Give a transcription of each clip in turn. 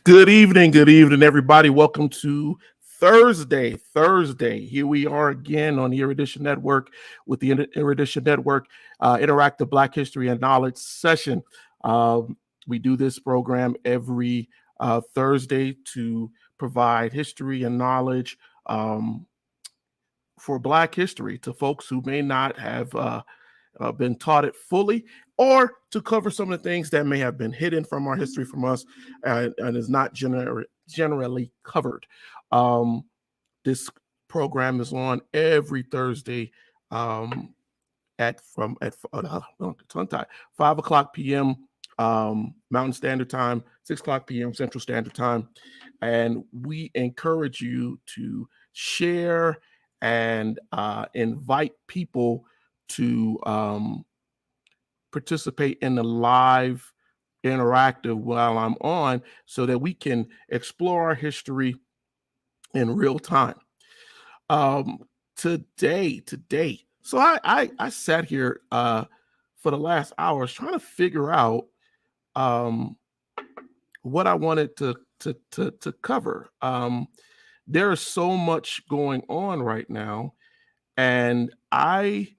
Good evening, everybody. Welcome to Thursday. Here we are again on the Erudition Network with the Erudition Network Interactive Black History and Knowledge session. We do this program every Thursday to provide history and knowledge for Black history to folks who may not have been taught it fully, or to cover some of the things that may have been hidden from our history from us and is not generally covered. This program is on every Thursday at 5 o'clock p.m. Mountain Standard Time, 6 o'clock p.m. Central Standard Time, and we encourage you to share and invite people to participate in the live interactive while I'm on, so that we can explore our history in real time. Today, so I sat here for the last hours trying to figure out what I wanted to cover. There is so much going on right now, and I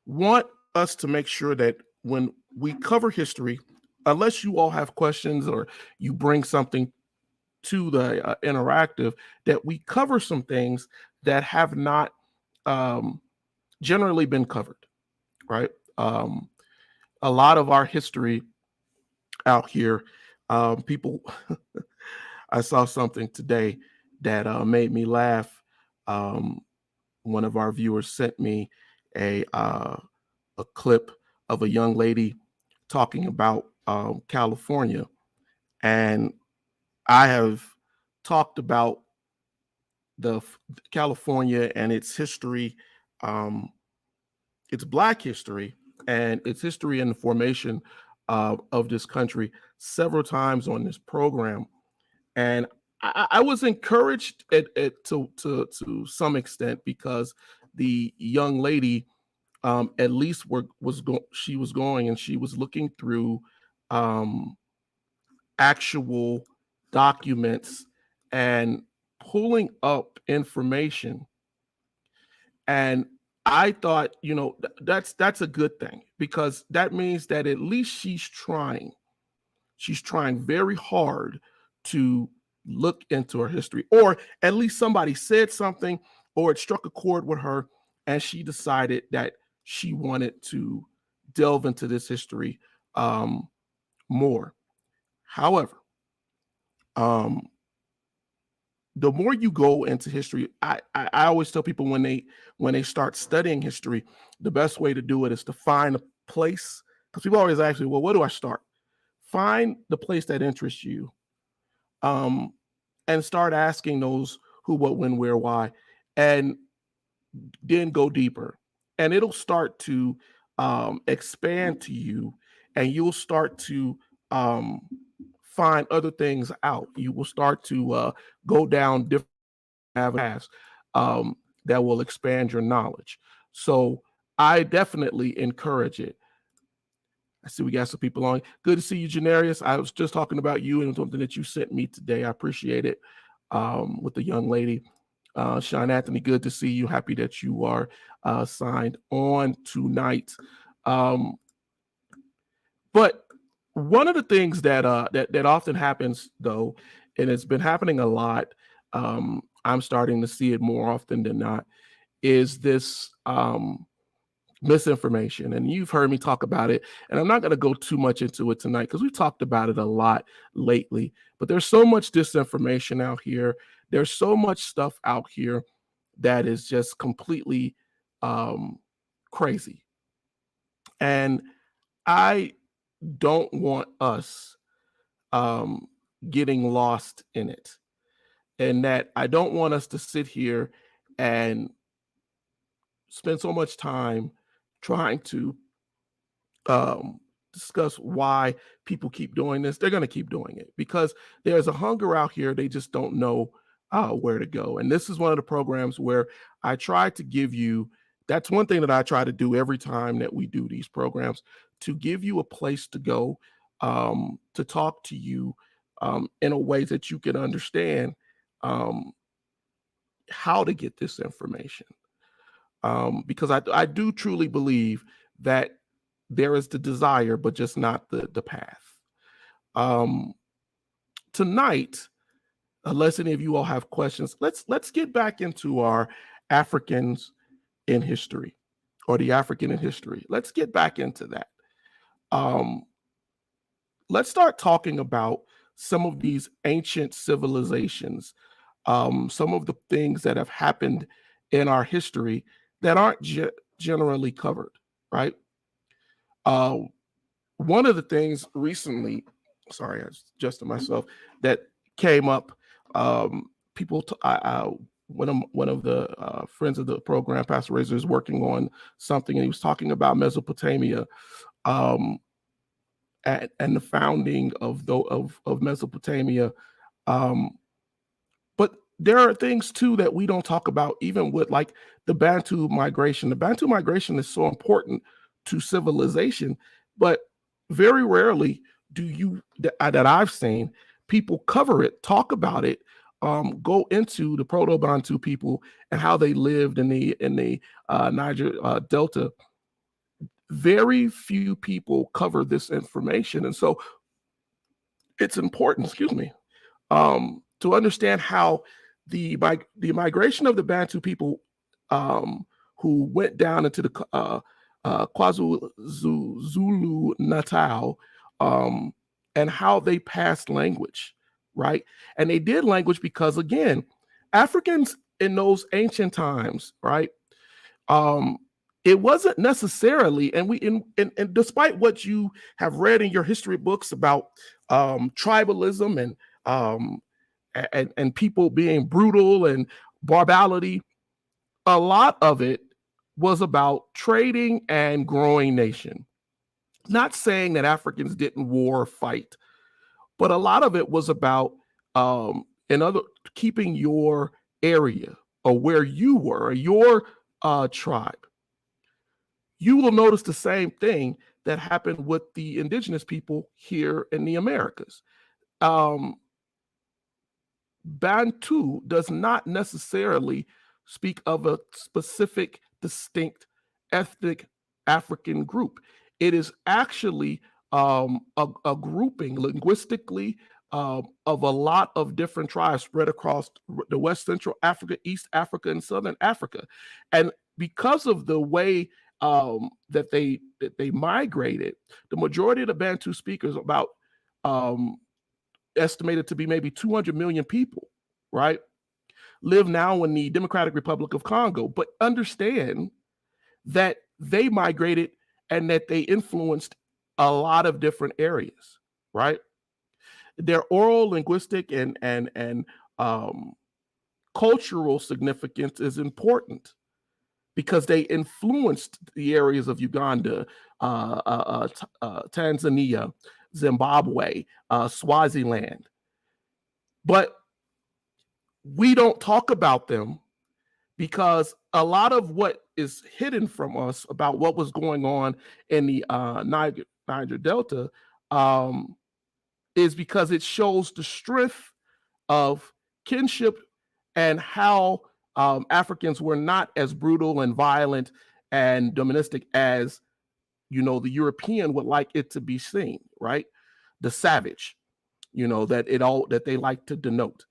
want us to make sure that when we cover history, unless you all have questions or you bring something to the interactive, that we cover some things that have not generally been covered, right? A lot of our history out here, people, I saw something today that made me laugh. One of our viewers sent me a clip of a young lady talking about California, and I have talked about the California and its history, its Black history, and its history in the formation of this country several times on this program, and I was encouraged to some extent, because the young lady, at least she was going and she was looking through actual documents and pulling up information, and I thought, that's a good thing, because that means that at least she's trying very hard to look into her history, or at least somebody said something, or it struck a chord with her, and she decided that she wanted to delve into this history more. However, the more you go into history, I always tell people, when they start studying history, the best way to do it is to find a place, because people always ask me, well, where do I start? Find the place that interests you, and start asking those who, what, when, where, why, and then go deeper, and it'll start to expand to you, and you'll start to find other things out. You will start to go down different avenues that will expand your knowledge. So I definitely encourage it. I see we got some people on. Good to see you, Janarius. I was just talking about you and something that you sent me today. I appreciate it, with the young lady. Sean Anthony, good to see you. Happy that you are signed on tonight. But one of the things that often happens, though, and it's been happening a lot, I'm starting to see it more often than not, is this misinformation. And you've heard me talk about it, and I'm not going to go too much into it tonight, because we've talked about it a lot lately. But there's so much disinformation out here. There's so much stuff out here that is just completely crazy. And I don't want us getting lost in it. And that I don't want us to sit here and spend so much time trying to discuss why people keep doing this. They're going to keep doing it because there's a hunger out here. They just don't know where to go. And this is one of the programs where I try to give you, that's one thing that I try to do every time that we do these programs, to give you a place to go, to talk to you in a way that you can understand how to get this information. Because I do truly believe that there is the desire, but just not the path. Tonight, unless any of you all have questions, let's get back into our Africans in history, or the African in history. Let's get back into that. Let's start talking about some of these ancient civilizations, some of the things that have happened in our history that aren't generally covered, right? One of the things recently, sorry, I adjusted myself, that came up, people, one of the friends of the program, Pastor Razor, is working on something, and he was talking about Mesopotamia, and the founding of Mesopotamia. But there are things too that we don't talk about, even with like the Bantu migration. The Bantu migration is so important to civilization, but very rarely do you, that I've seen, people cover it, talk about it, go into the Proto-Bantu people and how they lived in the Niger Delta. Very few people cover this information, and so it's important, excuse me, to understand how the migration of the Bantu people, who went down into the KwaZulu Natal, and how they passed language, right? And they did language because, again, Africans in those ancient times, right? It wasn't necessarily, and despite what you have read in your history books about tribalism and people being brutal and barbarity, a lot of it was about trading and growing nation. Not saying that Africans didn't war or fight, but a lot of it was about keeping your area, or where you were, your tribe. You will notice the same thing that happened with the indigenous people here in the Americas. Bantu does not necessarily speak of a specific, distinct ethnic African group. It is actually a grouping linguistically of a lot of different tribes spread across the West Central Africa, East Africa, and Southern Africa. And because of the way that they migrated, the majority of the Bantu speakers, about estimated to be maybe 200 million people, right, live now in the Democratic Republic of Congo. But understand that they migrated and that they influenced a lot of different areas, right? Their oral, linguistic, and cultural significance is important because they influenced the areas of Uganda, Tanzania, Zimbabwe, Swaziland. But we don't talk about them because a lot of what is hidden from us about what was going on in the Niger Delta is because it shows the strength of kinship and how Africans were not as brutal and violent and doministic as, the European would like it to be seen, right? The savage, that they like to denote.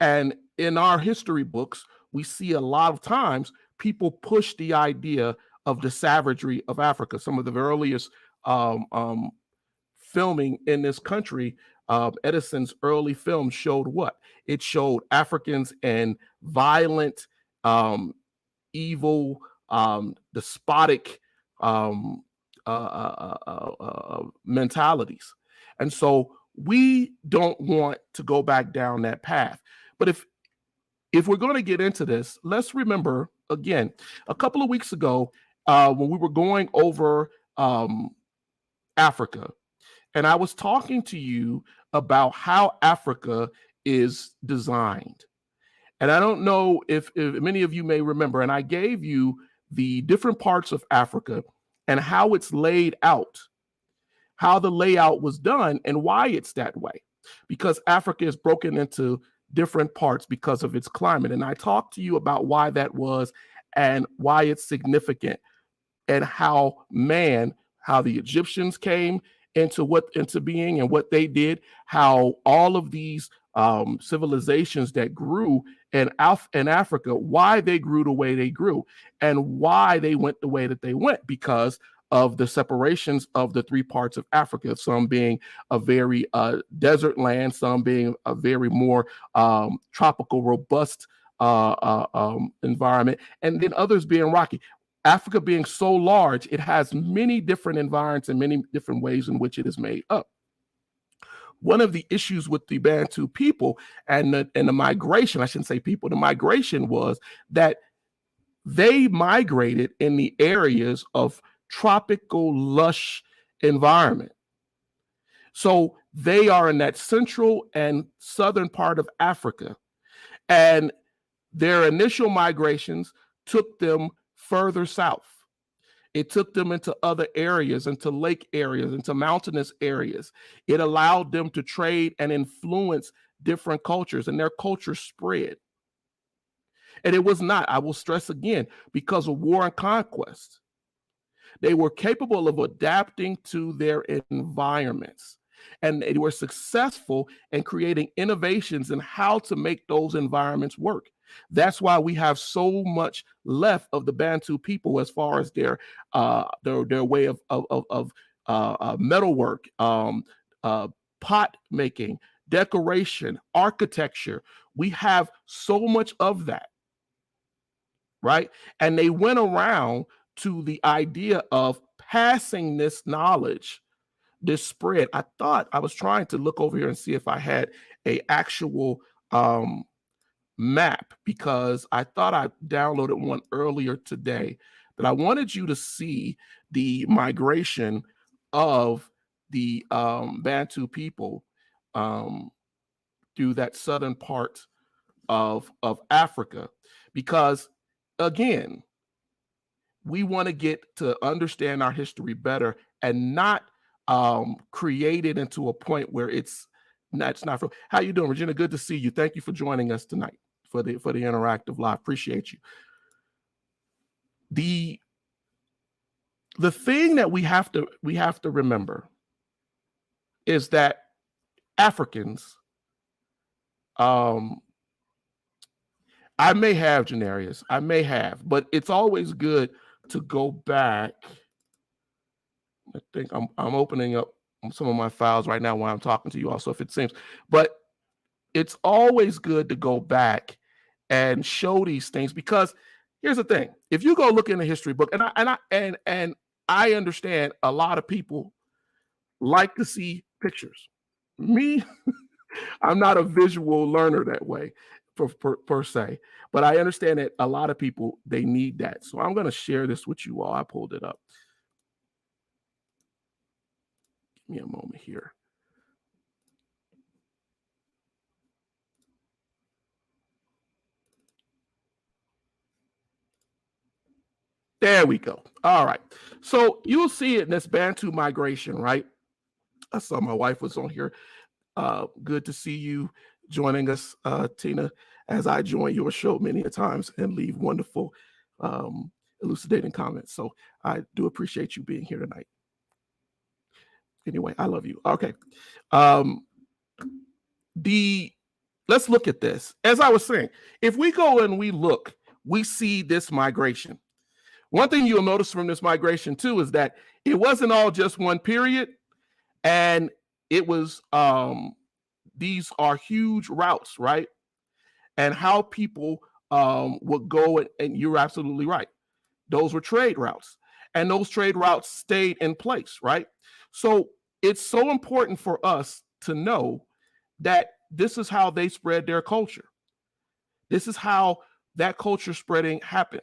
And in our history books, we see a lot of times people push the idea of the savagery of Africa. Some of the earliest filming in this country, Edison's early film showed what? It showed Africans in violent, evil, despotic mentalities. And so we don't want to go back down that path. But if we're going to get into this, let's remember, again, a couple of weeks ago, when we were going over Africa, and I was talking to you about how Africa is designed. And I don't know if many of you may remember, and I gave you the different parts of Africa and how it's laid out, how the layout was done, and why it's that way. because Africa is broken into different parts because of its climate. And I talked to you about why that was and why it's significant, and how the Egyptians came into being and what they did, how all of these civilizations that grew in Africa, why they grew the way they grew, and why they went the way that they went, because of the separations of the three parts of Africa, some being a very desert land, some being a very more tropical, robust environment, and then others being rocky. Africa being so large, it has many different environments and many different ways in which it is made up. One of the issues with the Bantu people and the migration, I shouldn't say people, the migration was that they migrated in the areas of tropical, lush environment. So they are in that central and southern part of Africa. And their initial migrations took them further south. It took them into other areas, into lake areas, into mountainous areas. It allowed them to trade and influence different cultures, and their culture spread. And it was not, I will stress again, because of war and conquest. They were capable of adapting to their environments, and they were successful in creating innovations in how to make those environments work. That's why we have so much left of the Bantu people as far as their way of metalwork, pot making, decoration, architecture. We have so much of that, right? And they went around to the idea of passing this knowledge, this spread. I thought I was trying to look over here and see if I had a actual map, because I thought I downloaded one earlier today, that I wanted you to see the migration of the Bantu people through that southern part of Africa, because again, we want to get to understand our history better and not create it into a point where it's not. How you doing, Regina? Good to see you. Thank you for joining us tonight for the interactive live. Appreciate you. The thing that we have to remember is that Africans, I may have, Janarius, I may have, but it's always good to go back. I think I'm opening up some of my files right now while I'm talking to you also, if it seems, but it's always good to go back and show these things, because here's the thing: if you go look in the history book, and I understand a lot of people like to see pictures. Me, I'm not a visual learner that way per se, but I understand that a lot of people, they need that. So I'm going to share this with you all. I pulled it up. Give me a moment here. There we go. All right. So you'll see it in this Bantu migration, right? I saw my wife was on here. Good to see you joining us, Tina, as I join your show many a times and leave wonderful elucidating comments. So I do appreciate you being here tonight. Anyway, I love you. Okay. Let's look at this. As I was saying, if we go and we look, we see this migration. One thing you'll notice from this migration too is that it wasn't all just one period, and it was these are huge routes, right? And how people would go, and you're absolutely right. Those were trade routes, and those trade routes stayed in place, right? So it's so important for us to know that this is how they spread their culture. This is how that culture spreading happened.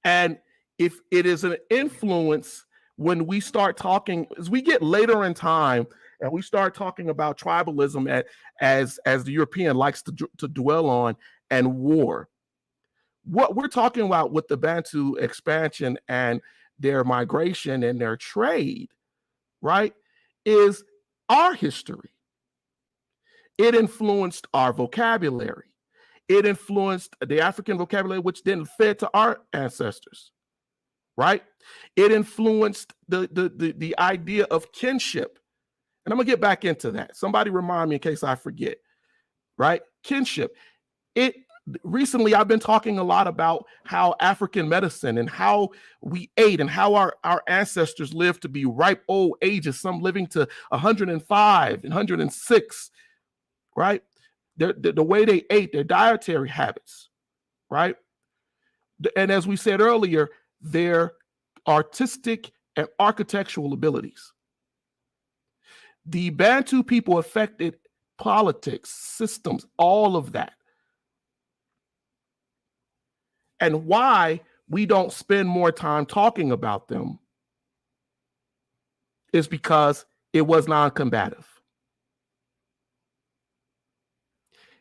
And if it is an influence, when we start talking, as we get later in time and we start talking about tribalism as the European likes to dwell on, and war, what we're talking about with the Bantu expansion and their migration and their trade, right, is our history. It influenced our vocabulary. It influenced the African vocabulary, which then fed to our ancestors, right? It influenced the idea of kinship. And I'm gonna get back into that. Somebody remind me in case I forget, right? Kinship. It recently I've been talking a lot about how African medicine and how we ate and how our ancestors lived to be ripe old ages, some living to 105 and 106, right? The way they ate, their dietary habits, right? And as we said earlier, their artistic and architectural abilities. The Bantu people affected politics, systems, all of that. And why we don't spend more time talking about them is because it was non-combative.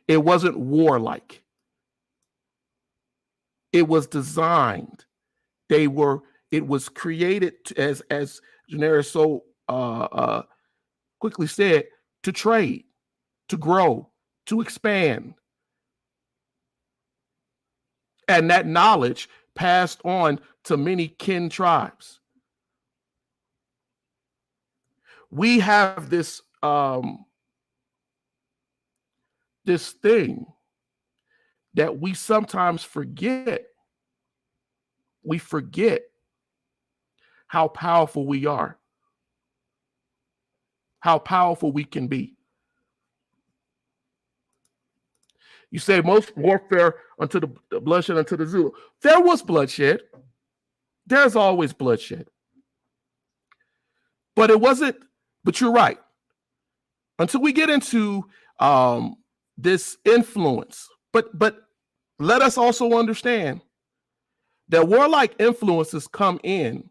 It wasn't warlike. It was designed. It was created as Janera so quickly said, to trade, to grow, to expand. And that knowledge passed on to many kin tribes. We have this this thing that we sometimes forget. We forget how powerful we are, how powerful we can be. You say most warfare unto the bloodshed unto the Zulu. There was bloodshed. There's always bloodshed. But it wasn't, but you're right. Until we get into this influence, but let us also understand that warlike influences come in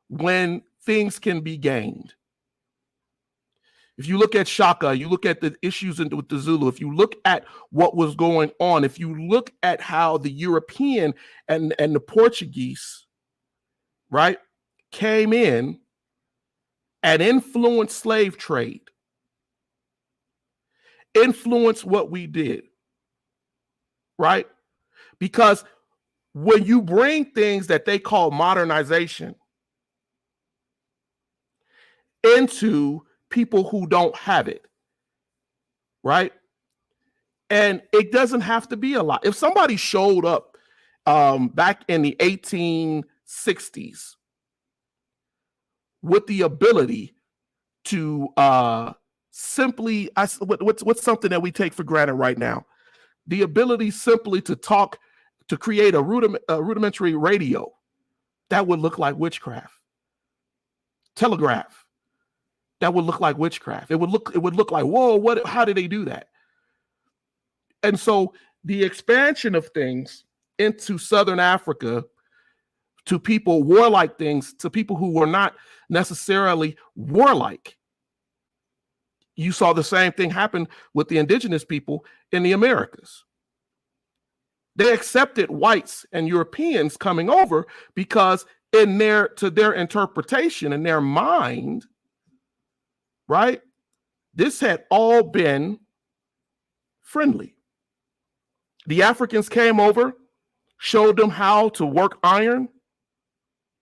when things can be gained. If you look at Shaka, you look at the issues with the Zulu, if you look at what was going on, if you look at how the European and the Portuguese, right, came in and influenced slave trade, influenced what we did, right? Because when you bring things that they call modernization into people who don't have it, right? And it doesn't have to be a lot. If somebody showed up back in the 1860s with the ability to simply, what's something that we take for granted right now? The ability simply to talk, to create a rudimentary radio, that would look like witchcraft. Telegraph, that would look like witchcraft. It would look like, whoa, how did they do that? And so the expansion of things into Southern Africa to people, warlike things, to people who were not necessarily warlike. You saw the same thing happen with the indigenous people in the Americas. They accepted whites and Europeans coming over because to their interpretation, in their mind, right, this had all been friendly. The Africans came over, showed them how to work iron,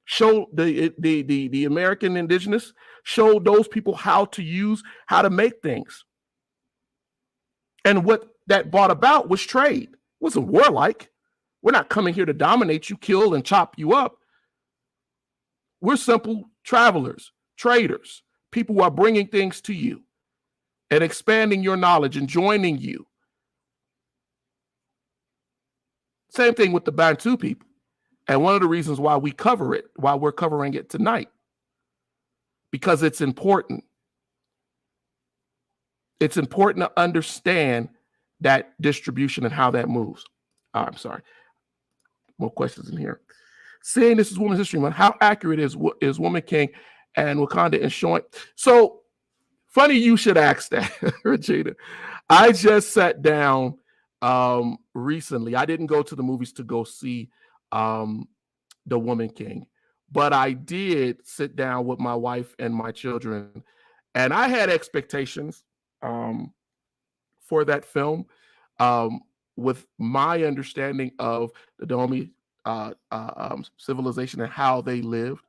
showed the American indigenous, showed those people how to make things. And what that brought about was trade. It wasn't warlike. We're not coming here to dominate you, kill, and chop you up. We're simple travelers, traders, people who are bringing things to you and expanding your knowledge and joining you. Same thing with the Bantu people. And one of the reasons why we cover it, why we're covering it tonight, because it's important. It's important to understand that distribution and how that moves. Oh, I'm sorry. More questions in here. Saying this is Women's History Month, how accurate is Woman King and Wakanda in showing? So funny you should ask that, Regina. I just sat down recently. I didn't go to the movies to go see The Woman King, but I did sit down with my wife and my children, and I had expectations. for that film, um, with my understanding of the Dahomey civilization and how they lived.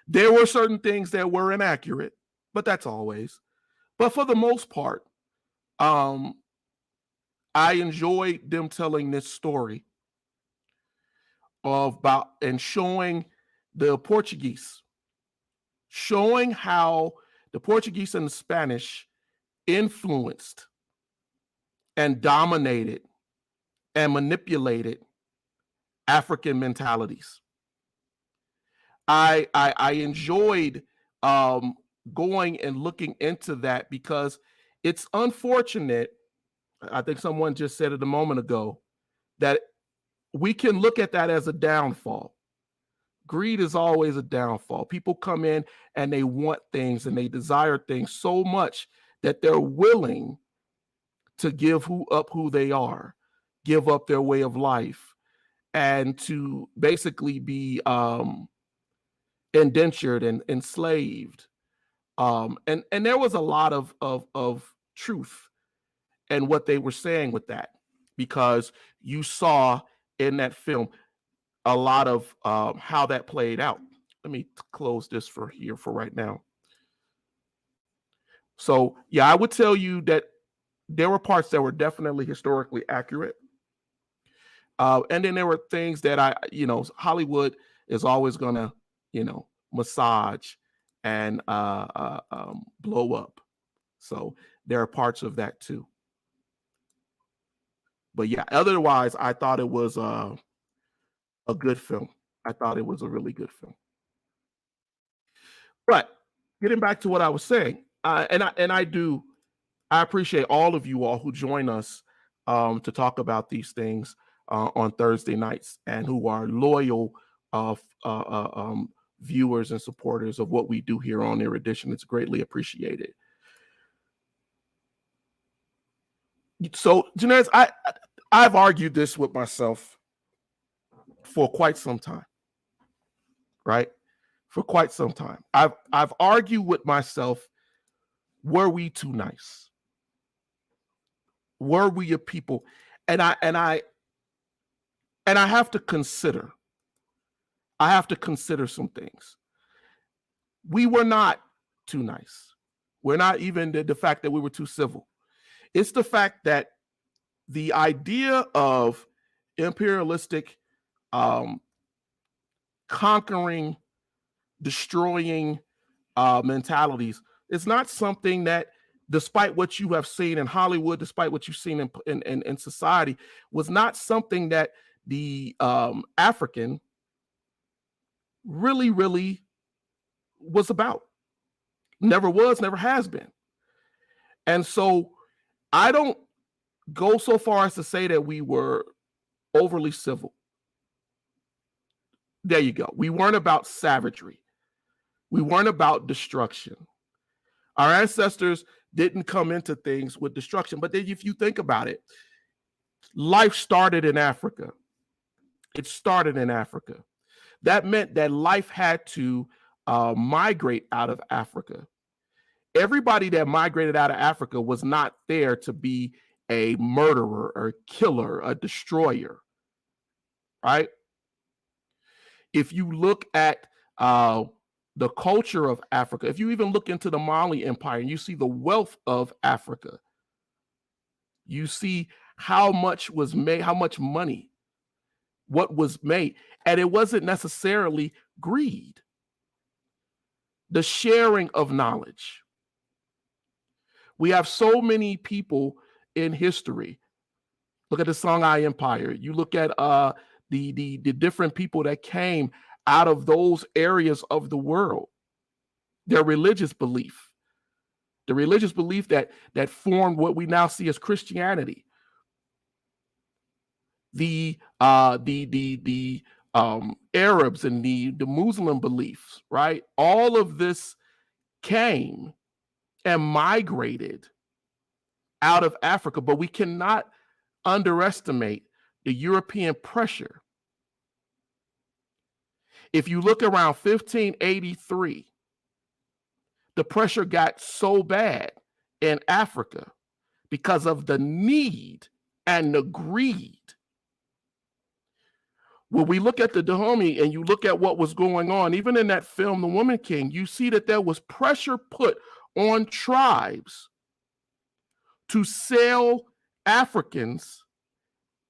There were certain things that were inaccurate, but that's always. But for the most part, um, I enjoyed them telling this story of about and showing the Portuguese, showing how the Portuguese and the Spanish influenced and dominated and manipulated African mentalities. I enjoyed going and looking into that because it's unfortunate. I think someone just said it a moment ago that we can look at that as a downfall. Greed is always a downfall. People come in and they want things and they desire things so much that they're willing to give who they are, give up their way of life, and to basically be indentured and enslaved. And there was a lot of truth in what they were saying with that, because you saw in that film a lot of how that played out. Let me close this for right now. So yeah, I would tell you that there were parts that were definitely historically accurate. And then there were things that Hollywood is always gonna, massage and blow up. So there are parts of that too. But yeah, otherwise, I thought it was a good film. I thought it was a really good film. But getting back to what I was saying, I appreciate all of you all who join us to talk about these things on Thursday nights, and who are loyal viewers and supporters of what we do here on Erudition. It's greatly appreciated. So, Janez, I've argued this with myself for quite some time, right? For quite some time. I've argued with myself, were we too nice? Were we a people? And I have to consider. I have to consider some things. We were not too nice. We're not even the fact that we were too civil. It's the fact that the idea of imperialistic conquering, destroying mentalities is not something that, despite what you have seen in Hollywood, despite what you've seen in society, was not something that the African really was about. Never was, never has been. And so I don't go so far as to say that we were overly civil. There you go. We weren't about savagery. We weren't about destruction. Our ancestors didn't come into things with destruction. But then if you think about it, life started in Africa. It started in Africa. That meant that life had to migrate out of Africa. Everybody that migrated out of Africa was not there to be a murderer or killer, a destroyer, right? If you look at the culture of Africa, if you even look into the Mali Empire and you see the wealth of Africa, you see how much was made, how much money, what was made. And it wasn't necessarily greed. The sharing of knowledge. We have so many people in history. Look at the Songhai Empire. You look at the different people that came out of those areas of the world. Their religious belief, the religious belief that formed what we now see as Christianity. The Arabs and the Muslim beliefs, right? All of this came and migrated out of Africa, but we cannot underestimate the European pressure. If you look around 1583, the pressure got so bad in Africa because of the need and the greed. When we look at the Dahomey and you look at what was going on, even in that film, The Woman King, you see that there was pressure put on tribes to sell Africans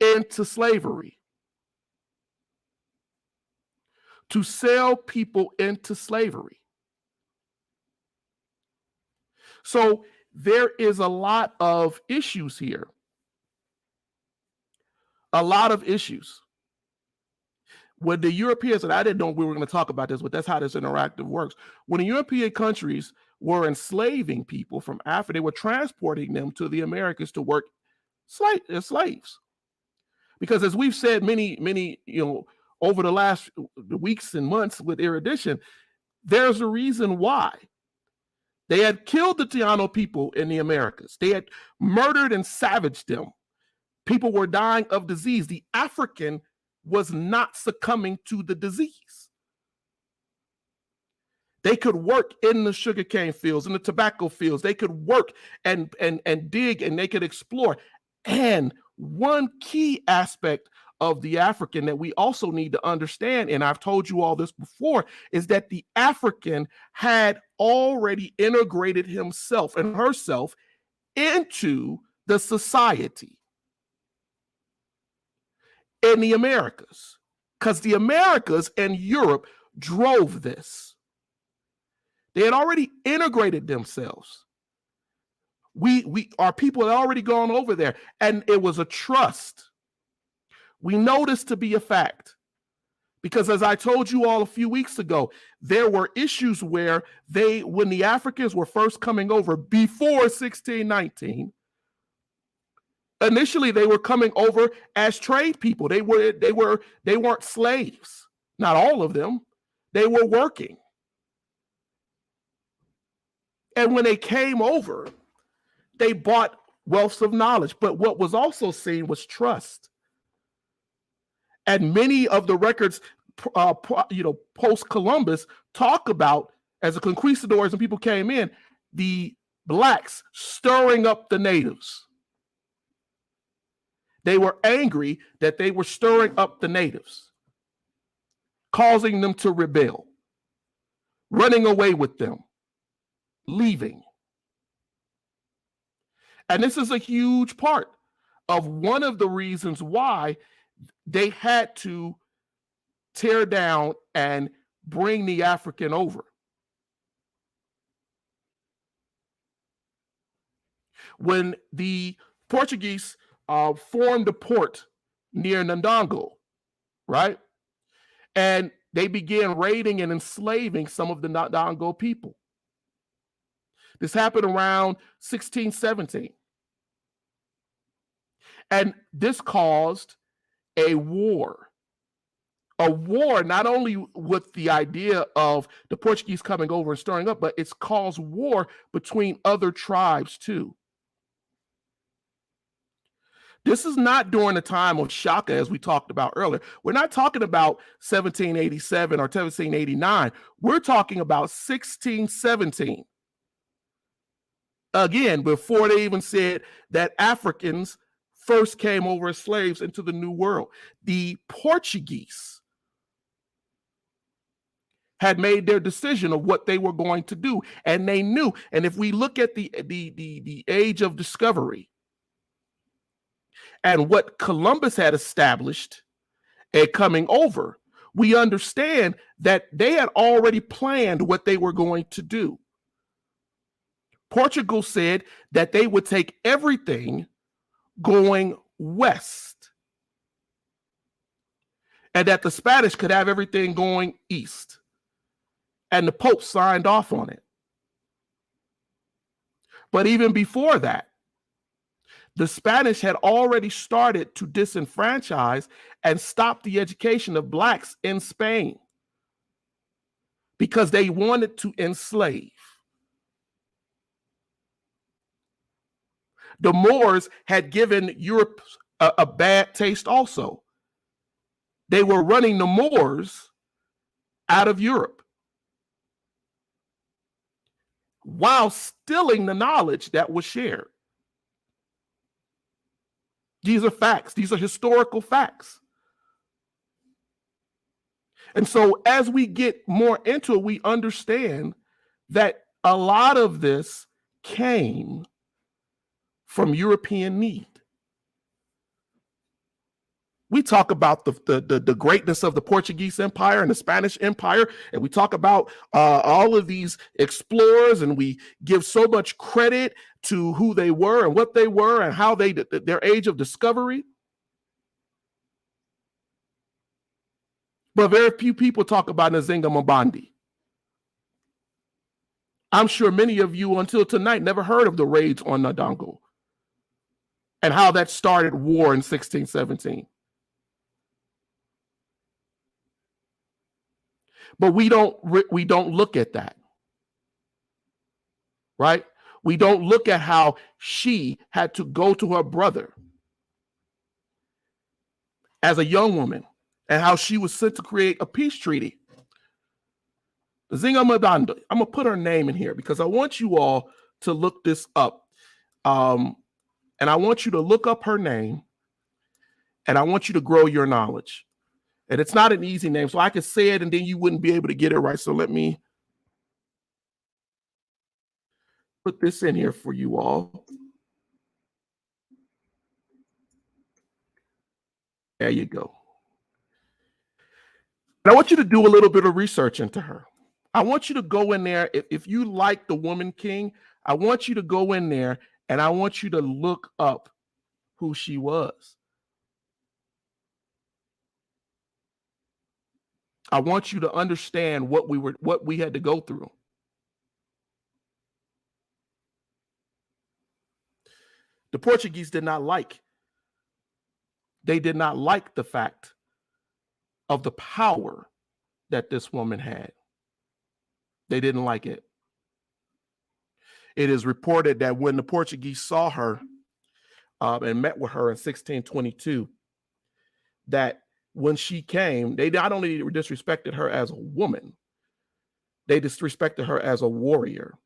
into slavery, to sell people into slavery. So there is a lot of issues here, a lot of issues. When the Europeans, and I didn't know we were going to talk about this, but that's how this interactive works. When the European countries were enslaving people from Africa, they were transporting them to the Americas to work as slaves. Because as we've said many, over the last weeks and months with Erudition, there's a reason why. They had killed the Taino people in the Americas. They had murdered and savaged them. People were dying of disease. The African was not succumbing to the disease. They could work in the sugarcane fields, in the tobacco fields. They could work and dig, and they could explore. And one key aspect of the African that we also need to understand, and I've told you all this before, is that the African had already integrated himself and herself into the society in the Americas, because the Americas and Europe drove this. They had already integrated themselves. Our people had already gone over there, and it was a trust. We know this to be a fact, because as I told you all a few weeks ago, there were issues where when the Africans were first coming over before 1619, initially they were coming over as trade people. They weren't slaves. Not all of them. They were working. And when they came over, they bought wealths of knowledge. But what was also seen was trust. And many of the records, post-Columbus, talk about, as the conquistadors and people came in, the blacks stirring up the natives. They were angry that they were stirring up the natives, causing them to rebel, running away with them, leaving. And this is a huge part of one of the reasons why they had to tear down and bring the African over. When the Portuguese formed a port near Ndongo, right? And they began raiding and enslaving some of the Ndongo people. This happened around 1617. And this caused a war not only with the idea of the Portuguese coming over and stirring up, but it's caused war between other tribes too. This is not during the time of Shaka, as we talked about earlier. We're not talking about 1787 or 1789. We're talking about 1617. Again, before they even said that Africans first came over as slaves into the New World. The Portuguese had made their decision of what they were going to do, and they knew. And if we look at the age of discovery and what Columbus had established and coming over, we understand that they had already planned what they were going to do. Portugal said that they would take everything going west, and that the Spanish could have everything going east. And the Pope signed off on it. But even before that, the Spanish had already started to disenfranchise and stop the education of blacks in Spain because they wanted to enslave. The Moors had given Europe a bad taste also. They were running the Moors out of Europe while stealing the knowledge that was shared. These are facts. These are historical facts. And so as we get more into it, we understand that a lot of this came from European need. We talk about the greatness of the Portuguese Empire and the Spanish Empire, and we talk about all of these explorers, and we give so much credit to who they were and what they were and how they their age of discovery. But very few people talk about Nzinga Mbandi. I'm sure many of you until tonight never heard of the raids on Ndongo and how that started war in 1617. But we don't look at that, right? We don't look at how she had to go to her brother as a young woman and how she was sent to create a peace treaty. Nzinga Mbandi, I'm going to put her name in here because I want you all to look this up. And I want you to look up her name, and I want you to grow your knowledge. And it's not an easy name, so I could say it and then you wouldn't be able to get it right. So let me put this in here for you all. There you go. And I want you to do a little bit of research into her. I want you to go in there. If you like the Woman King, I want you to go in there and I want you to look up who she was. I want you to understand what we had to go through. The Portuguese did not like the fact of the power that this woman had. They didn't like it. It is reported that when the Portuguese saw her and met with her in 1622, that when she came, they not only disrespected her as a woman, they disrespected her as a warrior.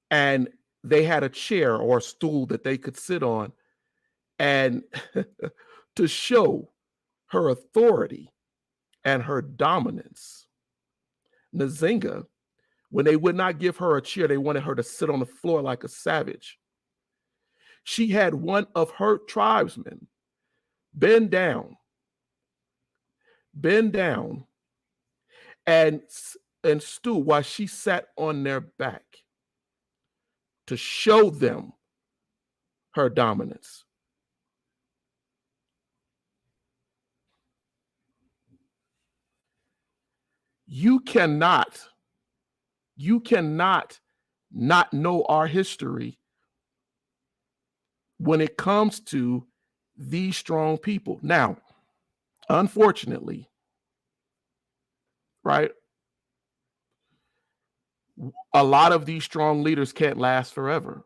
And they had a chair or a stool that they could sit on and to show her authority and her dominance. Nzinga, when they would not give her a chair, they wanted her to sit on the floor like a savage. She had one of her tribesmen bend down and stool while she sat on their back to show them her dominance. You cannot not know our history when it comes to these strong people. Now, unfortunately, right, a lot of these strong leaders can't last forever.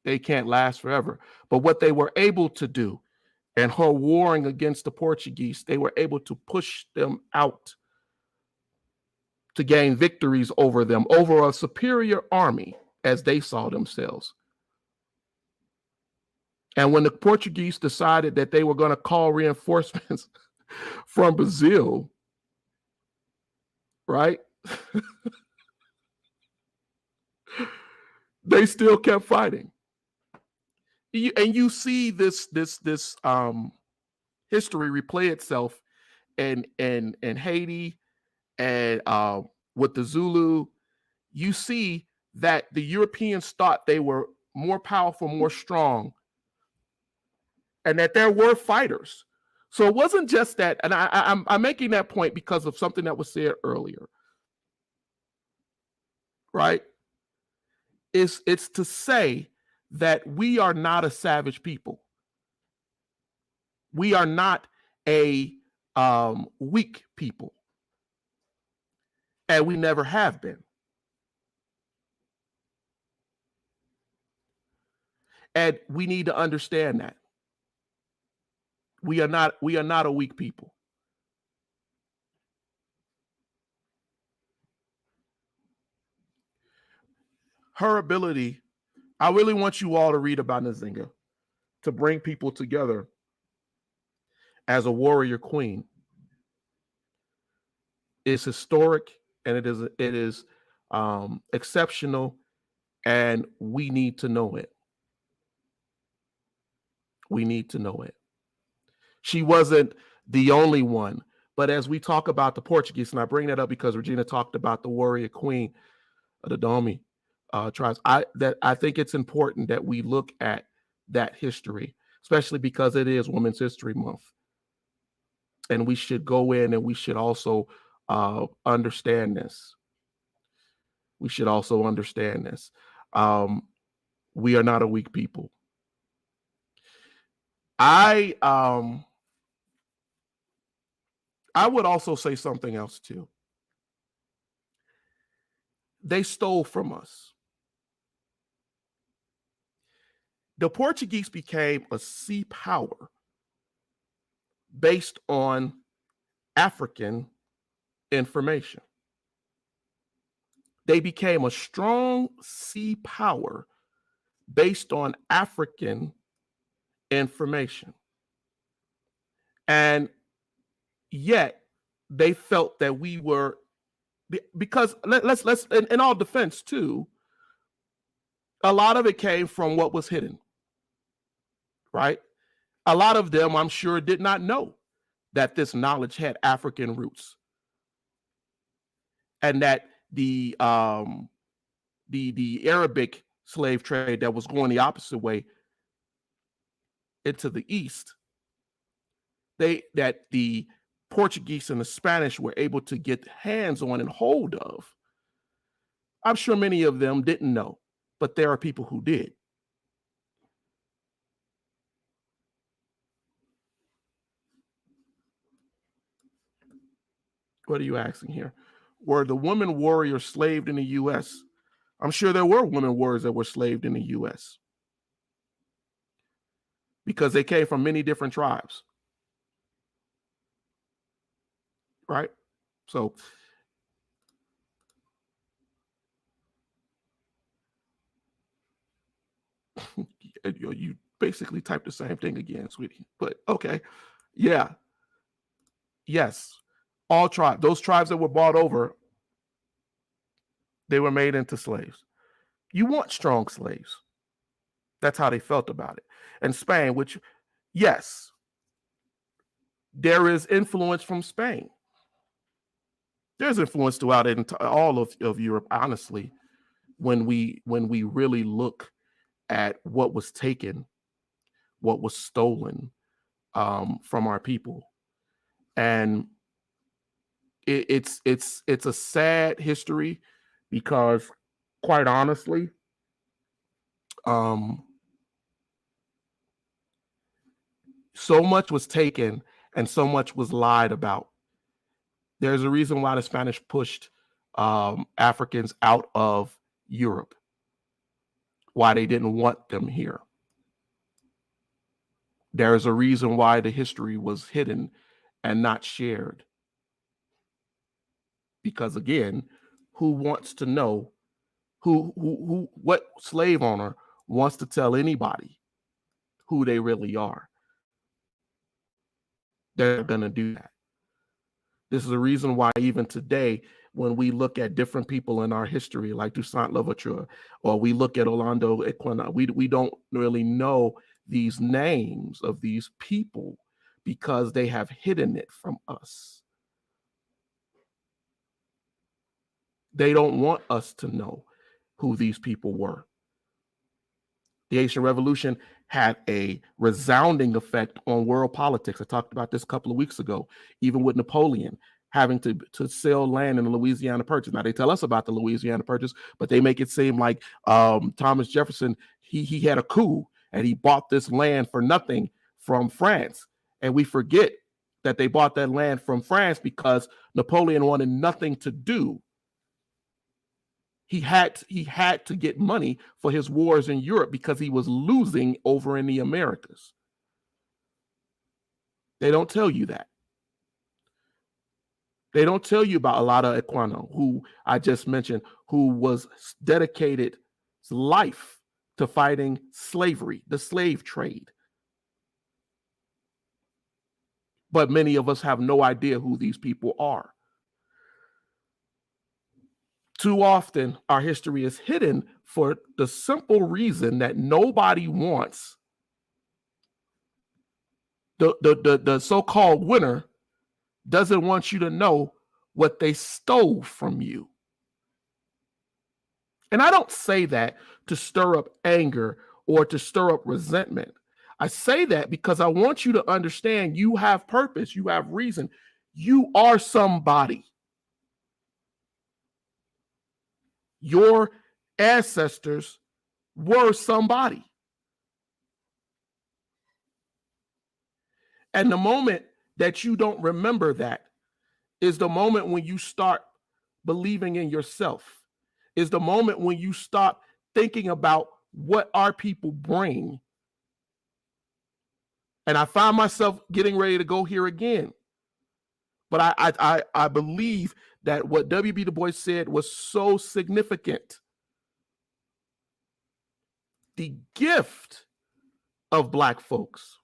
They can't last forever. But what they were able to do, and her warring against the Portuguese, they were able to push them out to gain victories over them, over a superior army as they saw themselves. And when the Portuguese decided that they were going to call reinforcements from Brazil, right? They still kept fighting. And you see this history replay itself in Haiti and with the Zulu. You see that the Europeans thought they were more powerful, more strong, and that there were fighters. So it wasn't just that, and I'm making that point because of something that was said earlier, right? It's to say that we are not a savage people. We are not a weak people, and we never have been. And we need to understand that we are not a weak people. Her ability I really want you all to read about Nzinga, to bring people together as a warrior queen. It's historic, and it is exceptional, and we need to know it. We need to know it. She wasn't the only one, but as we talk about the Portuguese, and I bring that up because Regina talked about the warrior queen of the Dami tribes. I think it's important that we look at that history, especially because it is Women's History Month, and we should go in and we should also understand this. We should also understand this. We are not a weak people. I would also say something else too. They stole from us. The Portuguese became a sea power based on African information. They became a strong sea power based on African information. And yet they felt that we were, because let's in all defense too, a lot of it came from what was hidden, right? A lot of them, I'm sure, did not know that this knowledge had African roots, and that the Arabic slave trade that was going the opposite way into the east, that the Portuguese and the Spanish were able to get hands on and hold of. I'm sure many of them didn't know, but there are people who did. What are you asking here? Were the women warriors slaved in the U.S.? I'm sure there were women warriors that were slaved in the U.S. because they came from many different tribes, right? So you basically typed the same thing again, sweetie. But okay, yeah, yes, all tribes, those tribes that were bought over, they were made into slaves. You want strong slaves. That's how they felt about it. And Spain, which, yes, there is influence from Spain. There's influence throughout all of Europe, honestly, when we really look at what was taken, what was stolen from our people. And it's a sad history because, quite honestly, so much was taken and so much was lied about. There's a reason why the Spanish pushed Africans out of Europe, why they didn't want them here. There's a reason why the history was hidden and not shared. Because again, who wants to know, what slave owner wants to tell anybody who they really are? They're going to do that. This is the reason why even today, when we look at different people in our history, like Toussaint Louverture, or we look at Orlando Equina, we don't really know these names of these people because they have hidden it from us. They don't want us to know who these people were. The Haitian Revolution had a resounding effect on world politics. I talked about this a couple of weeks ago, even with Napoleon having to sell land in the Louisiana Purchase. Now, they tell us about the Louisiana Purchase, but they make it seem like Thomas Jefferson, he had a coup and he bought this land for nothing from France. And we forget that they bought that land from France because Napoleon wanted nothing to do. He had to get money for his wars in Europe because he was losing over in the Americas. They don't tell you that. They don't tell you about Olaudah Equiano, who I just mentioned, who was dedicated his life to fighting slavery, the slave trade. But many of us have no idea who these people are. Too often, our history is hidden for the simple reason that nobody wants the so-called winner doesn't want you to know what they stole from you. And I don't say that to stir up anger or to stir up resentment. I say that because I want you to understand you have purpose, you have reason, you are somebody. Your ancestors were somebody. And the moment that you don't remember that is the moment when you start believing in yourself, is the moment when you stop thinking about what our people bring. And I find myself getting ready to go here again. But I believe that what W.B. Du Bois said was so significant. The gift of Black folks.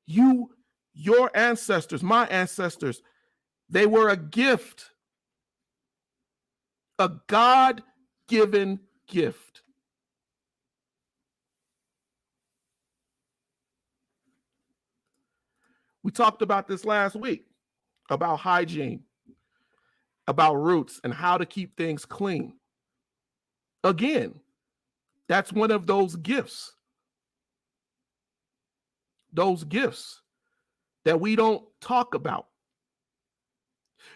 Your ancestors, my ancestors, they were a gift. A God-given gift. We talked about this last week, about hygiene, about roots, and how to keep things clean. Again, that's one of those gifts. Those gifts that we don't talk about.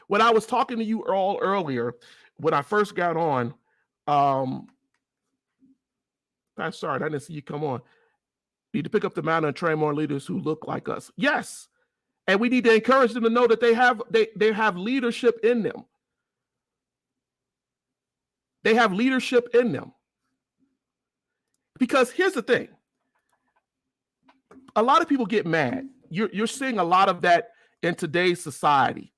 When I was talking to you all earlier, when I first got on, I'm sorry, I didn't see you come on. We need to pick up the mantle and train more leaders who look like us. Yes. And we need to encourage them to know that they have leadership in them. They have leadership in them. Because here's the thing. A lot of people get mad. You're seeing a lot of that in today's society.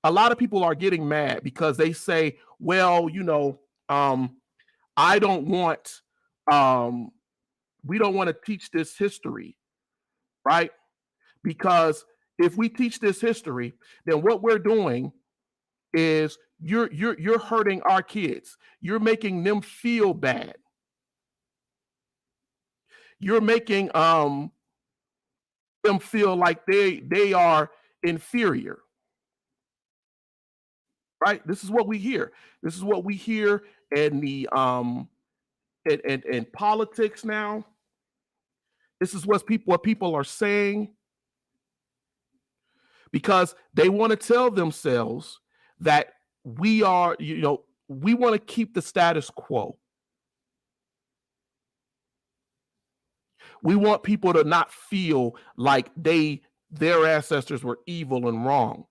A lot of people are getting mad because they say, well, I don't want, we don't want to teach this history, right? Because if we teach this history, then what we're doing is you're hurting our kids. You're making them feel bad. You're making them feel like they are inferior. Right? This is what we hear. This is what we hear in the in politics now. This is what people are saying, because they want to tell themselves that we are, we want to keep the status quo. We want people to not feel like their ancestors were evil and wrong.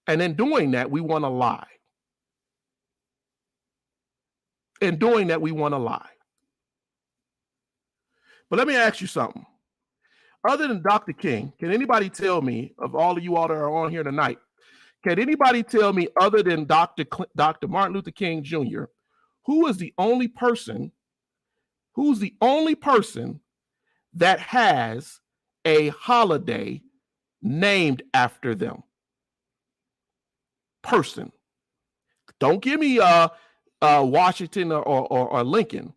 And in doing that, we want to lie. In doing that, we want to lie. But let me ask you something. Other than Dr. King, can anybody tell me, of all of you all that are on here tonight, can anybody tell me, other than Dr. Martin Luther King Jr., who is the only person that has a holiday named after them? Person. Don't give me Washington or Lincoln.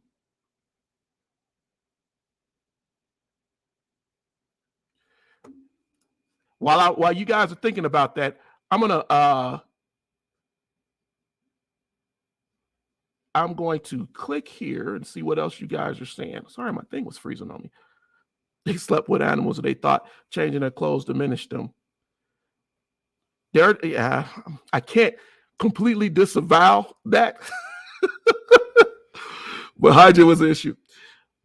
While you guys are thinking about that, I'm going to click here and see what else you guys are saying. Sorry, my thing was freezing on me. They slept with animals and they thought changing their clothes diminished them. I can't completely disavow that. But hygiene was an issue.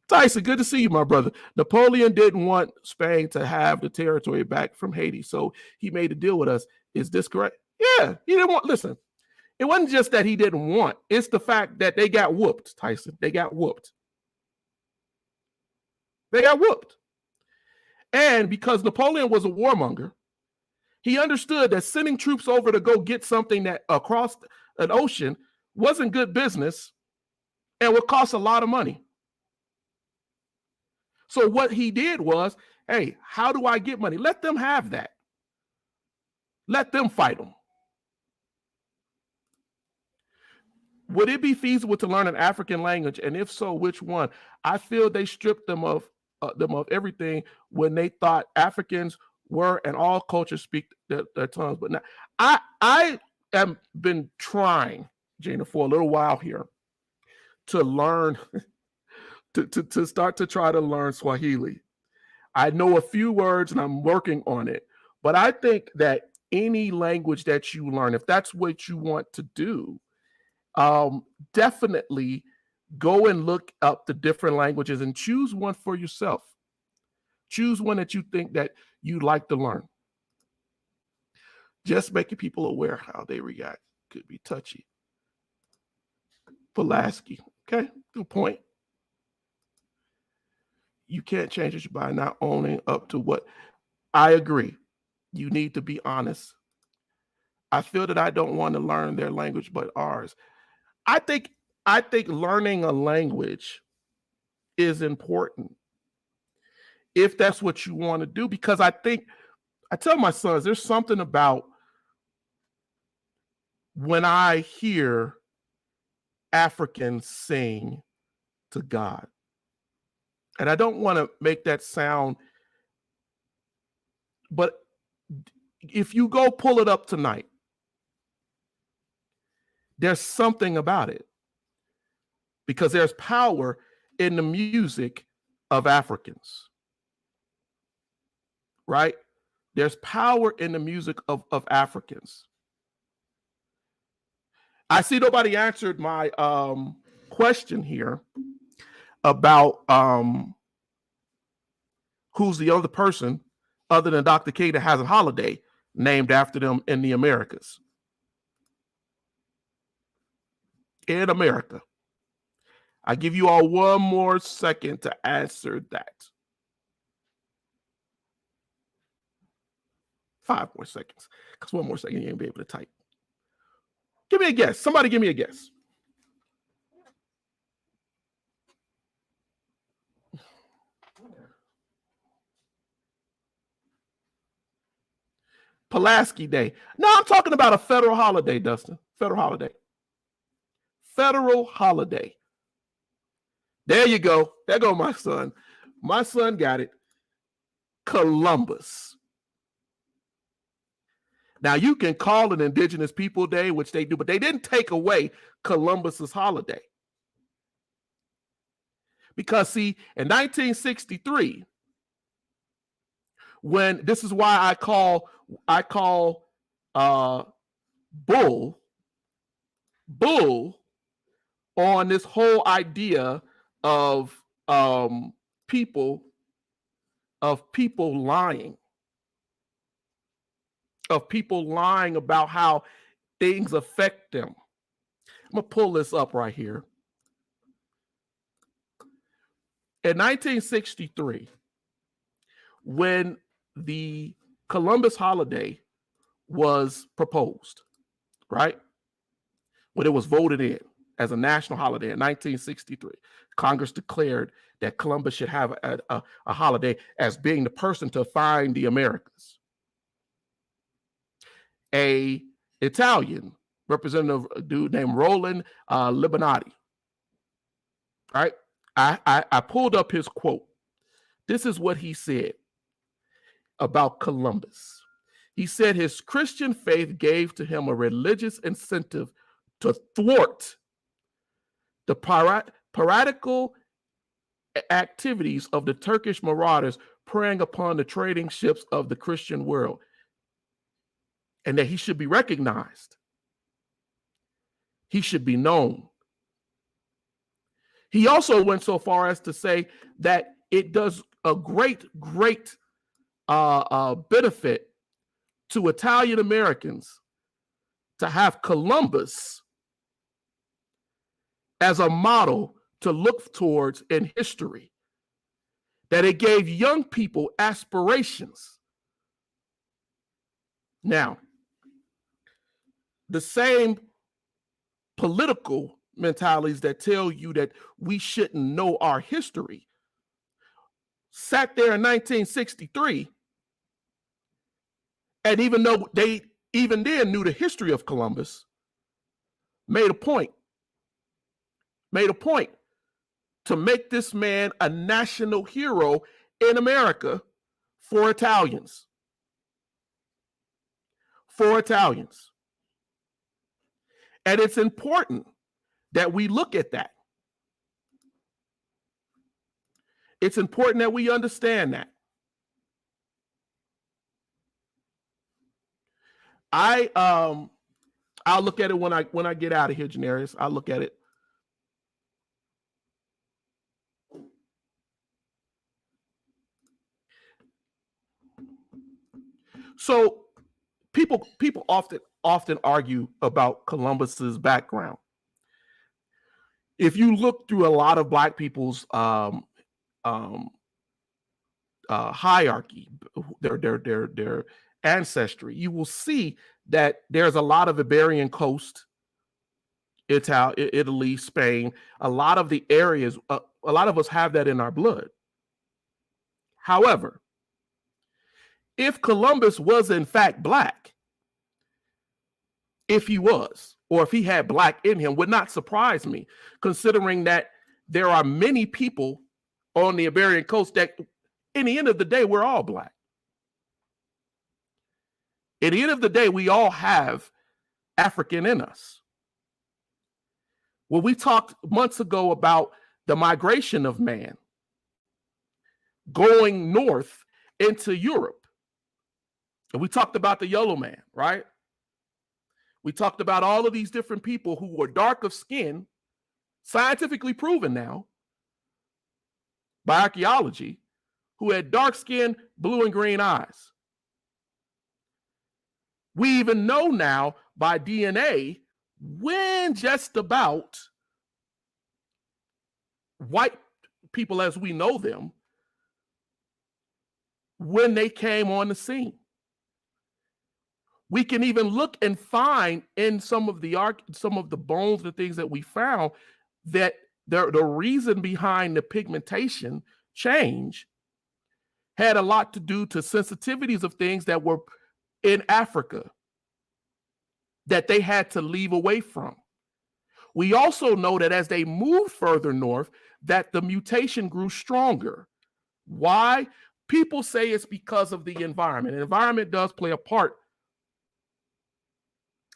Tyson, good to see you, my brother. Napoleon didn't want Spain to have the territory back from Haiti, so he made a deal with us. Is this correct? Yeah, he didn't want, listen, it wasn't just that he didn't want, it's the fact that they got whooped, Tyson. They got whooped. They got whooped. And because Napoleon was a warmonger, he understood that sending troops over to go get something that across an ocean wasn't good business. and would cost a lot of money. So what he did was, hey, how do I get money? Let them have that. Let them fight them. Would it be feasible to learn an African language? And if so, which one? I feel they stripped them of everything when they thought Africans were and all cultures speak their tongues. But now, I have been trying, Gina, for a little while here to learn, to start to try to learn Swahili. I know a few words and I'm working on it, but I think that any language that you learn, if that's what you want to do, definitely go and look up the different languages and choose one for yourself. Choose one that you think that you'd like to learn. Just making people aware how they react could be touchy. Pulaski, okay, good point. You can't change it by not owning up to what. I agree. You need to be honest. I feel that I don't want to learn their language, but ours. I think learning a language is important if that's what you want to do, because I tell my sons, there's something about when I hear Africans sing to God. And I don't want to make that sound, but if you go pull it up tonight, there's something about it, because there's power in the music of Africans, right? There's power in the music of Africans. I see nobody answered my question here about who's the other person other than Dr. King that has a holiday named after them in the Americas. In America. I give you all one more second to answer that. 5 more seconds, because 1 more second you ain't be able to type. Give me a guess. Somebody give me a guess. Pulaski Day. No, I'm talking about a federal holiday, Dustin. Federal holiday. Federal holiday. There you go. There go my son. My son got it. Columbus. Now, you can call it Indigenous People Day, which they do, but they didn't take away Columbus's holiday. Because, see, in 1963, when this is why I call bull on this whole idea of people lying. Of people lying about how things affect them. I'm going to pull this up right here. In 1963, when the Columbus holiday was proposed, right? When it was voted in as a national holiday in 1963, Congress declared that Columbus should have a holiday as being the person to find the Americas. A Italian representative, a dude named Roland Libonati, right? I pulled up his quote. This is what he said about Columbus. He said his Christian faith gave to him a religious incentive to thwart the piratical activities of the Turkish marauders preying upon the trading ships of the Christian world, and that he should be recognized. He should be known. He also went so far as to say that it does a great benefit to Italian Americans to have Columbus as a model to look towards in history, that it gave young people aspirations. Now, the same political mentalities that tell you that we shouldn't know our history sat there in 1963, and even though they even then knew the history of Columbus, made a point to make this man a national hero in America for Italians. For Italians. And it's important that we look at that. It's important that we understand that. I'll look at it when I get out of here, Janarius. I'll look at it. So people often argue about Columbus's background. If you look through a lot of Black people's hierarchy, their ancestry, you will see that there's a lot of Iberian coast, Italy, Spain, a lot of the areas, a lot of us have that in our blood. However, if Columbus was in fact Black, if he was, or if he had Black in him, would not surprise me, considering that there are many people on the Iberian coast that, in the end of the day, we're all Black. At the end of the day, we all have African in us. Well, we talked months ago about the migration of man going north into Europe. And we talked about the yellow man, right? We talked about all of these different people who were dark of skin, scientifically proven now by archaeology, who had dark skin, blue and green eyes. We even know now by DNA when just about white people as we know them, when they came on the scene. We can even look and find in some of the bones, the things that we found, that the reason behind the pigmentation change had a lot to do to sensitivities of things that were in Africa that they had to leave away from. We also know that as they moved further north, that the mutation grew stronger. Why? People say it's because of the environment. The environment does play a part.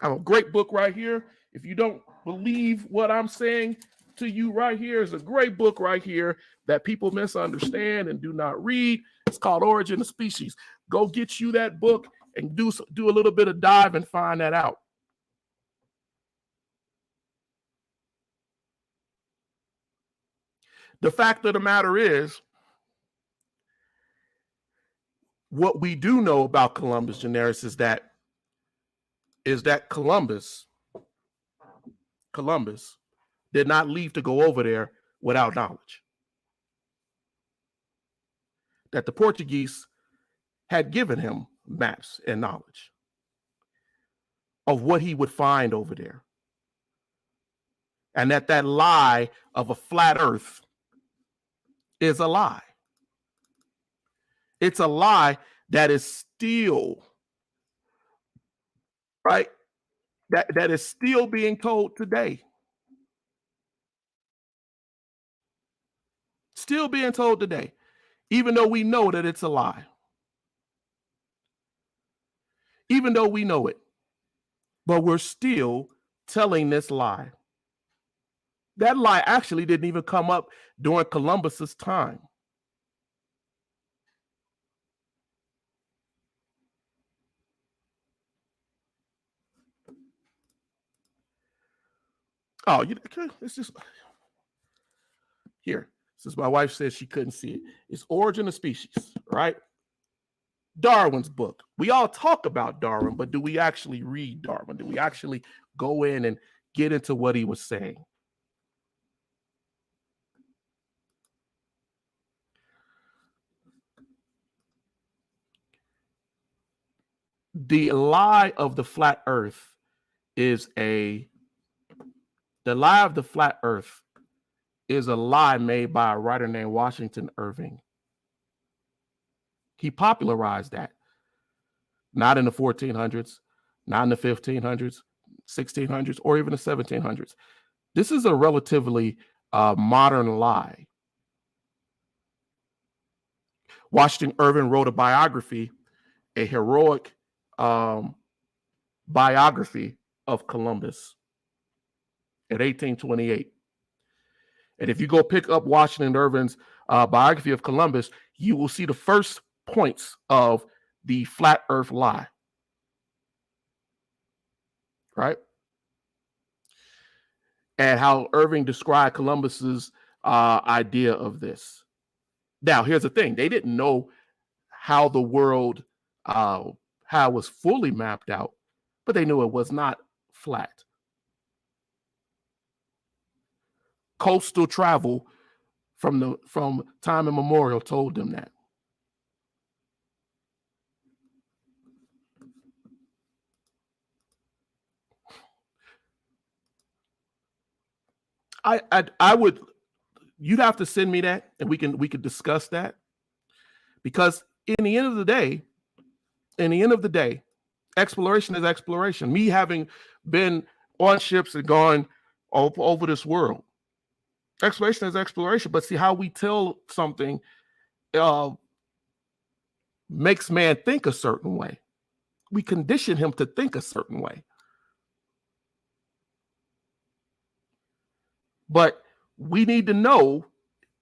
I have a great book right here. If you don't believe what I'm saying to you right here, is a great book right here that people misunderstand and do not read. It's called Origin of Species. Go get you that book and do a little bit of dive and find that out. The fact of the matter is, what we do know about Columbus, Generis, is that Columbus did not leave to go over there without knowledge. That the Portuguese had given him maps and knowledge of what he would find over there. And that lie of a flat earth is a lie. It's a lie that is still, right? That is still being told today. Still being told today, even though we know that it's a lie. Even though we know it, but we're still telling this lie. That lie actually didn't even come up during Columbus's time. Oh, it's just here. Since my wife says she couldn't see it, it's Origin of Species, right? Darwin's book. We all talk about Darwin, but do we actually read Darwin? Do we actually go in and get into what he was saying? The lie of the flat earth is the The lie of the flat earth is a lie made by a writer named Washington Irving. He popularized that. Not in the 1400s, not in the 1500s, 1600s, or even the 1700s. This is a relatively modern lie. Washington Irving wrote a biography, a heroic biography of Columbus in 1828. And if you go pick up Washington Irving's biography of Columbus, you will see the first points of the flat earth lie. Right? And how Irving described Columbus's idea of this. Now, here's the thing. They didn't know how the world, how it was fully mapped out, but they knew it was not flat. Coastal travel from time immemorial told them that. I would, you'd have to send me that, and we could discuss that, because in the end of the day, exploration is exploration. Me having been on ships and gone over this world, exploration is exploration. But see, how we tell something makes man think a certain way. We condition him to think a certain way. But we need to know,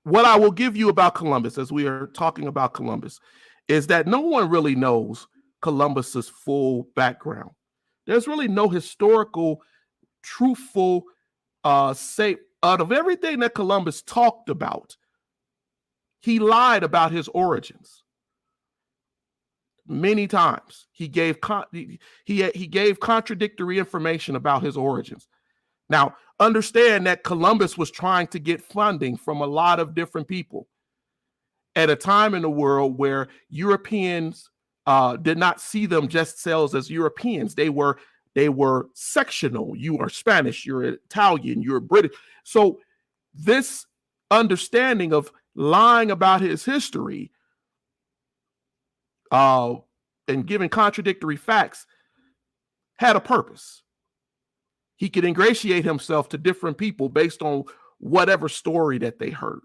what I will give you about Columbus, as we are talking about Columbus, is that no one really knows Columbus's full background. There's really no historical, truthful, say, out of everything that Columbus talked about, he lied about his origins many times. He gave contradictory information about his origins. Now, understand that Columbus was trying to get funding from a lot of different people at a time in the world where Europeans did not see themselves as Europeans. They were sectional. You are Spanish, you're Italian, you're British. So this understanding of lying about his history and giving contradictory facts had a purpose. He could ingratiate himself to different people based on whatever story that they heard.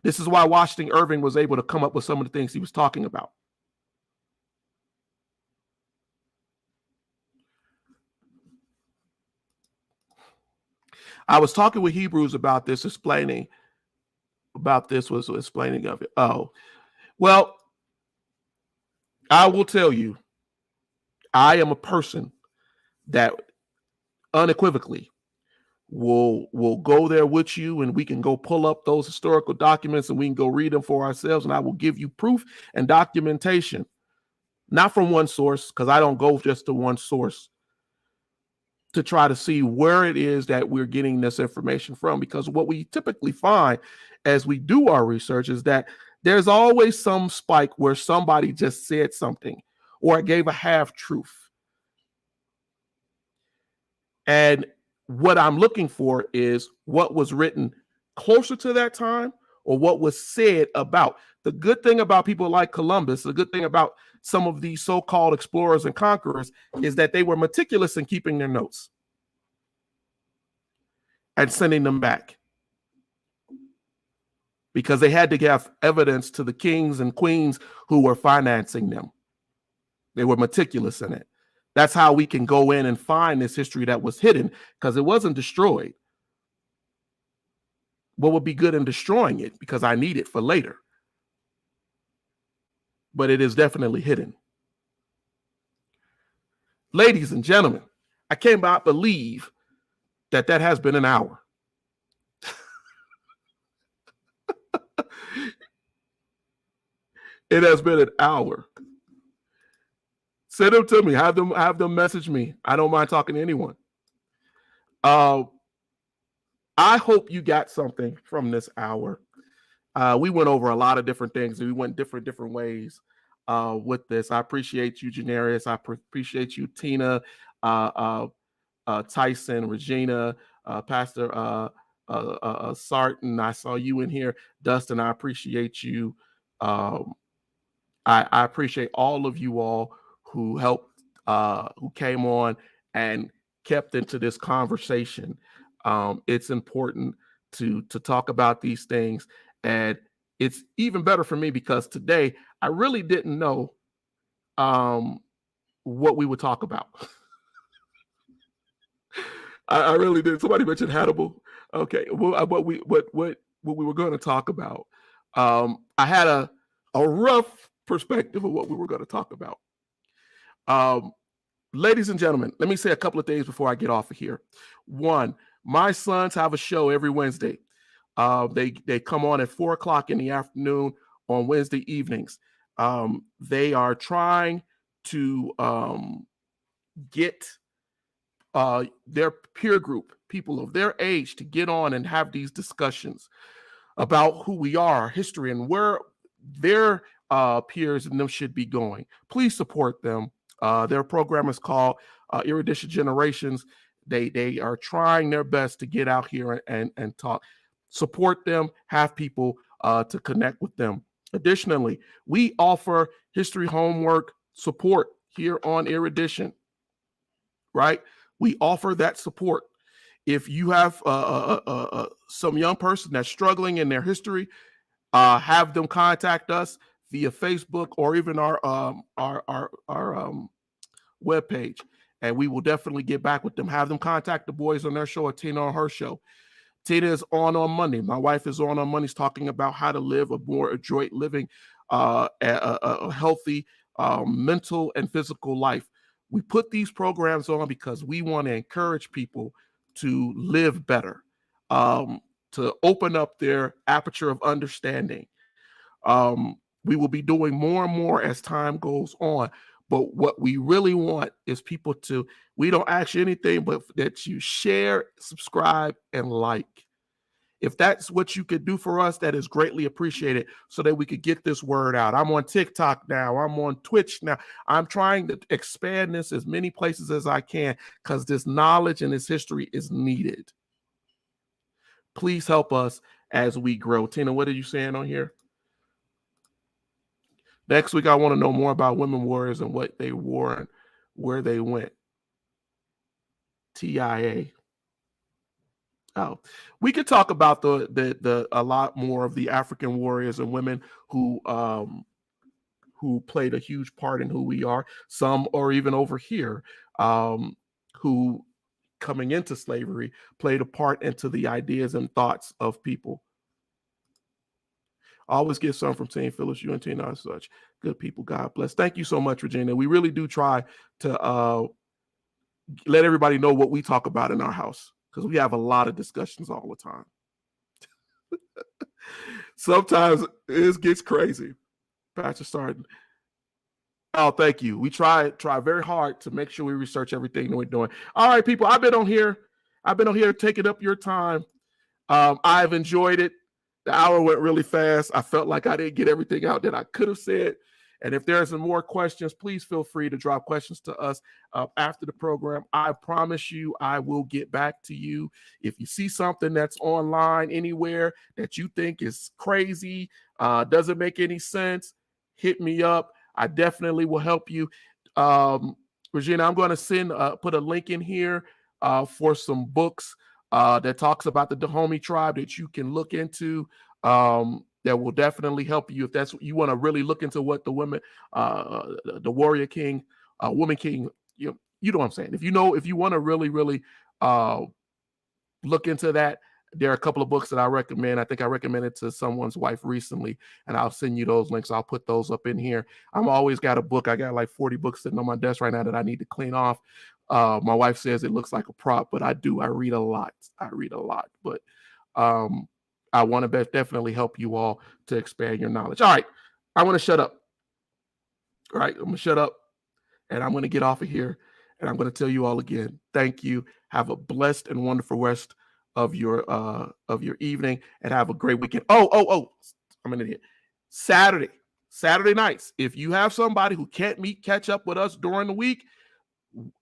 This is why Washington Irving was able to come up with some of the things he was talking about. I was talking with Hebrews about this, explaining of it. Oh, well, I will tell you, I am a person that unequivocally will go there with you, and we can go pull up those historical documents and we can go read them for ourselves, and I will give you proof and documentation, not from one source, because I don't go just to one source to try to see where it is that we're getting this information from. Because what we typically find as we do our research is that there's always some spike where somebody just said something or gave a half truth. And what I'm looking for is what was written closer to that time or what was said about. The good thing about people like Columbus, the good thing about some of these so-called explorers and conquerors, is that they were meticulous in keeping their notes and sending them back, because they had to give evidence to the kings and queens who were financing them. They were meticulous in it. That's how we can go in and find this history that was hidden, because it wasn't destroyed. What would be good in destroying it? Because I need it for later. But it is definitely hidden. Ladies and gentlemen, I cannot believe that has been an hour. It has been an hour. Send them to me. Have them message me. I don't mind talking to anyone. I hope you got something from this hour. We went over a lot of different things. We went different ways with this. I appreciate you, Janarius. I appreciate you, Tina. Tyson, Regina, Pastor Sarton. I saw you in here. Dustin, I appreciate you. I appreciate all of you all who helped, who came on and kept into this conversation. It's important to talk about these things, and it's even better for me because today I really didn't know what we would talk about. I really did. Somebody mentioned Hannibal. Okay, well, what we were going to talk about. I had a rough perspective of what we were going to talk about. Ladies and gentlemen, let me say a couple of things before I get off of here. One, my sons have a show every Wednesday. They come on at 4:00 in the afternoon on Wednesday evenings. They are trying to get their peer group, people of their age, to get on and have these discussions about who we are, history, and where their peers and them should be going. Please support them. Their program is called Erudition Generations. They are trying their best to get out here and talk. Support them, have people to connect with them. Additionally, we offer history homework support here on Erudition, right? We offer that support. If you have some young person that's struggling in their history, have them contact us via Facebook or even our webpage, and we will definitely get back with them. Have them contact the boys on their show or Tina on her show. Tina is on Monday. My wife is on Mondays talking about how to live a more adroit living, a healthy mental and physical life. We put these programs on because we want to encourage people to live better, to open up their aperture of understanding. We will be doing more and more as time goes on. But what we really want is people to, we don't ask you anything but that you share, subscribe, and like. If that's what you could do for us, that is greatly appreciated so that we could get this word out. I'm on TikTok now. I'm on Twitch now. I'm trying to expand this as many places as I can because this knowledge and this history is needed. Please help us as we grow. Tina, what are you saying on here? Next week, I want to know more about women warriors and what they wore and where they went. TIA. Oh, we could talk about the a lot more of the African warriors and women who played a huge part in who we are. Some, or even over here, who coming into slavery played a part into the ideas and thoughts of people. I always get some from St. Phyllis, you and Tina and such. Good people, God bless. Thank you so much, Regina. We really do try to let everybody know what we talk about in our house, because we have a lot of discussions all the time. Sometimes it gets crazy. Pastor Sarton. Oh, thank you. We try very hard to make sure we research everything that we're doing. All right, people, I've been on here taking up your time. I've enjoyed it. The hour went really fast. I felt like I didn't get everything out that I could have said. And if there's some more questions, please feel free to drop questions to us after the program. I promise you, I will get back to you. If you see something that's online anywhere that you think is crazy, doesn't make any sense, hit me up. I definitely will help you. Regina, I'm going to put a link in here for some books that talks about the Dahomey tribe that you can look into. That will definitely help you if that's what you want to really look into, what the women, the warrior king, woman king, you know what I'm saying. If you want to really look into that, there are a couple of books that I recommend. I think I recommended to someone's wife recently, and I'll send you those links. I'll put those up in here. I'm always got a book. I got like 40 books sitting on my desk right now that I need to clean off. My wife says it looks like a prop, but I do. I read a lot. But I want to definitely help you all to expand your knowledge. All right. I want to shut up. All right. I'm going to shut up, and I'm going to get off of here, and I'm going to tell you all again, thank you. Have a blessed and wonderful rest of your evening, and have a great weekend. Oh, I'm going to hit Saturday nights. If you have somebody who can't catch up with us during the week,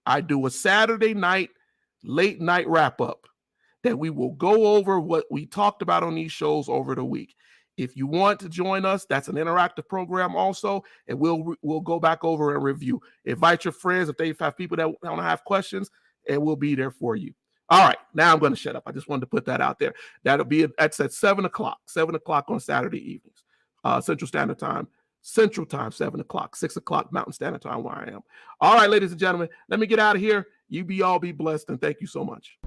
I do a Saturday night late night wrap up that we will go over what we talked about on these shows over the week. If you want to join us, that's an interactive program also, and we'll go back over and review. Invite your friends if they have people that want to have questions, and we'll be there for you. All right, now I'm going to shut up. I just wanted to put that out there. That's at 7 o'clock on Saturday evenings, Central Standard Time. Central Time, 7 o'clock, 6 o'clock Mountain Standard Time where I am. All right, ladies and gentlemen, let me get out of here. You all be blessed, and thank you so much.